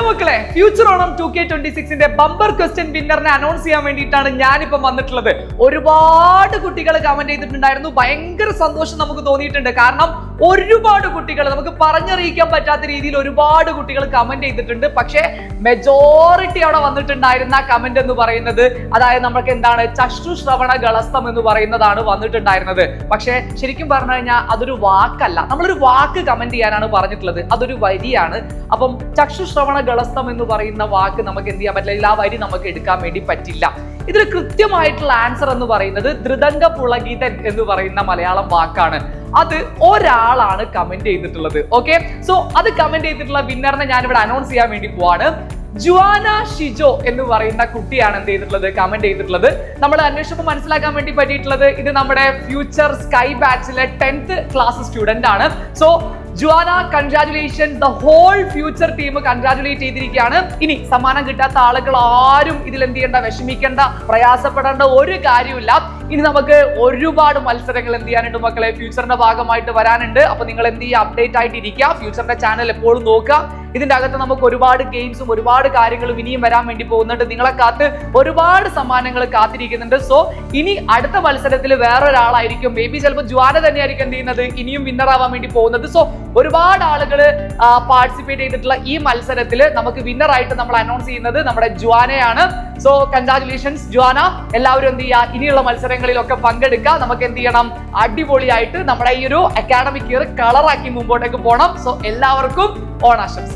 മക്കളെ, future Onam 2K26 bumper question വിന്നറിനെ announce ചെയ്യാൻ വേണ്ടിയിട്ടാണ് ഞാനിപ്പം വന്നിട്ടുള്ളത്. ഒരുപാട് കുട്ടികൾ കമന്റ് ചെയ്തിട്ടുണ്ടായിരുന്നു. ഭയങ്കര സന്തോഷം നമുക്ക് തോന്നിയിട്ടുണ്ട്. കാരണം ഒരുപാട് കുട്ടികൾ, നമുക്ക് പറഞ്ഞറിയിക്കാൻ പറ്റാത്ത രീതിയിൽ ഒരുപാട് കുട്ടികൾ കമന്റ് ചെയ്തിട്ടുണ്ട്. പക്ഷേ മെജോറിറ്റി അവിടെ വന്നിട്ടുണ്ടായിരുന്ന കമന്റ് എന്ന് പറയുന്നത്, അതായത് നമുക്ക് എന്താണ് ചക്ഷുശ്രവണ ഗളസ്തം എന്ന് പറയുന്നതാണ് വന്നിട്ടുണ്ടായിരുന്നത്. പക്ഷേ ശരിക്കും പറഞ്ഞു കഴിഞ്ഞാൽ അതൊരു വാക്കല്ല. നമ്മളൊരു വാക്ക് കമന്റ് ചെയ്യാനാണ് പറഞ്ഞിട്ടുള്ളത്, അതൊരു വരിയാണ്. അപ്പം ചക്ഷുശ്രവണ ഗളസ്തം എന്ന് പറയുന്ന വാക്ക് നമുക്ക് എന്ത് ചെയ്യാൻ പറ്റില്ല, ആ വരി നമുക്ക് എടുക്കാൻ വേണ്ടി പറ്റില്ല. ഇതിൽ കൃത്യമായിട്ടുള്ള ആൻസർ എന്ന് പറയുന്നത് ധൃതംഗ പുളകിതൻ എന്ന് പറയുന്ന മലയാളം വാക്കാണ്. അത് ഒരാളാണ് കമന്റ് ചെയ്തിട്ടുള്ളത്. ഓക്കെ, സോ അത് കമന്റ് ചെയ്തിട്ടുള്ള വിന്നറിനെ ഞാനിവിടെ അനൗൺസ് ചെയ്യാൻ വേണ്ടി പോവാണ്. ജുവാന ഷിജോ എന്ന് പറയുന്ന കുട്ടിയാണ് എന്ത് ചെയ്തിട്ടുള്ളത്, കമന്റ് ചെയ്തിട്ടുള്ളത്. നമ്മൾ അന്വേഷിച്ചപ്പോൾ മനസ്സിലാക്കാൻ വേണ്ടി പറ്റിയിട്ടുള്ളത്, ഇത് നമ്മുടെ ഫ്യൂച്ചർ സ്കൈ ബാച്ചിലെ 10th ക്ലാസ് സ്റ്റുഡന്റ് ആണ്. So Juvana, congratulation. The whole future team congratulate ചെയ്തിരിക്കുകയാണ്. ഇനി സമ്മാനം കിട്ടാത്ത ആളുകൾ ആരും ഇതിൽ എന്ത് ചെയ്യേണ്ട, വിഷമിക്കേണ്ട, പ്രയാസപ്പെടേണ്ട ഒരു കാര്യമില്ല. ഇനി നമുക്ക് ഒരുപാട് മത്സരങ്ങൾ എന്ത് ചെയ്യാനുണ്ട് മക്കളെ, ഫ്യൂച്ചറിന്റെ ഭാഗമായിട്ട് വരാനുണ്ട്. അപ്പൊ നിങ്ങൾ എന്ത് ചെയ്യുക, അപ്ഡേറ്റ് ആയിട്ട് ഇരിക്കുക. ഫ്യൂച്ചറിന്റെ ചാനൽ എപ്പോഴും നോക്കുക. ഇതിന്റെ അകത്ത് നമുക്ക് ഒരുപാട് ഗെയിംസും ഒരുപാട് കാര്യങ്ങളും ഇനിയും വരാൻ വേണ്ടി പോകുന്നുണ്ട്. നിങ്ങളെ കാത്ത് ഒരുപാട് സമ്മാനങ്ങൾ കാത്തിരിക്കുന്നുണ്ട്. സോ ഇനി അടുത്ത മത്സരത്തിൽ വേറൊരാളായിരിക്കും, മേ ബി ചിലപ്പോൾ ജുവാന തന്നെയായിരിക്കും എന്ത് ചെയ്യുന്നത്, ഇനിയും വിന്നർ ആവാൻ വേണ്ടി പോകുന്നത്. സോ ഒരുപാട് ആളുകൾ പാർട്ടിസിപ്പേറ്റ് ചെയ്തിട്ടുള്ള ഈ മത്സരത്തിൽ നമുക്ക് വിന്നർ ആയിട്ട് നമ്മൾ അനൗൺസ് ചെയ്യുന്നത് നമ്മുടെ ജുവാനയാണ്. So congratulations Juana. എല്ലാവരും എന്ത് ചെയ്യുക, ഇനിയുള്ള മത്സരങ്ങളിലൊക്കെ പങ്കെടുക്കുക. നമുക്ക് എന്ത് ചെയ്യണം, അടിപൊളിയായിട്ട് നമ്മുടെ ഈ ഒരു അക്കാഡമിക് ഇയർ കളറാക്കി മുമ്പോട്ടേക്ക് പോകണം. സോ എല്ലാവർക്കും ഓണാശംസ.